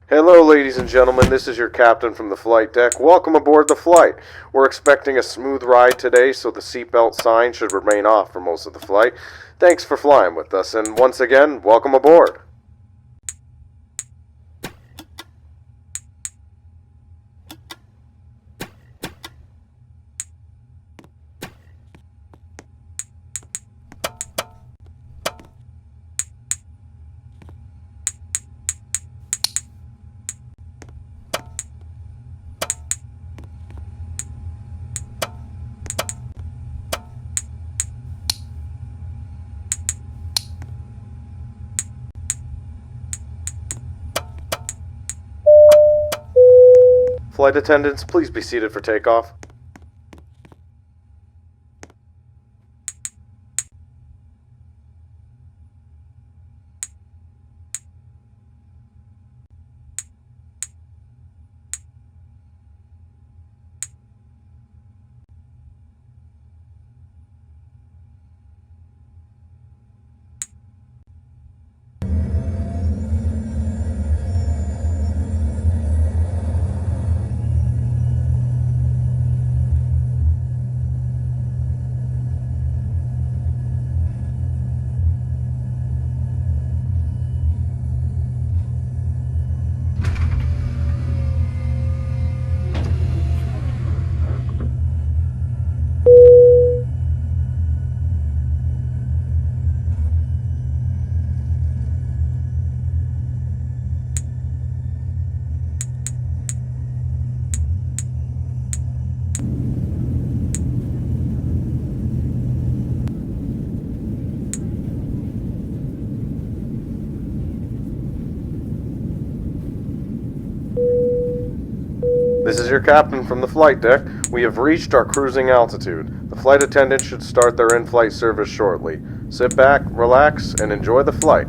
Hello, ladies and gentlemen. This is your captain from the flight deck. Welcome aboard the flight. We're expecting a smooth ride today, so the seatbelt sign should remain off for most of the flight. Thanks for flying with us, and once again, welcome aboard. Flight attendants, please be seated for takeoff. This is your captain from the flight deck. We have reached our cruising altitude. The flight attendants should start their in-flight service shortly. Sit back, relax, and enjoy the flight.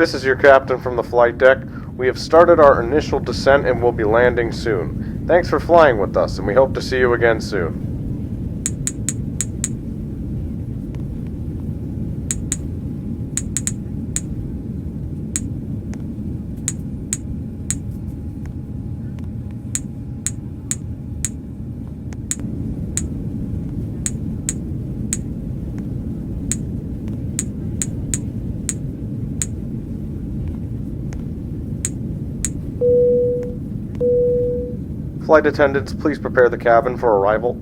This is your captain from the flight deck. We have started our initial descent and will be landing soon. Thanks for flying with us, and we hope to see you again soon. Flight attendants, please prepare the cabin for arrival.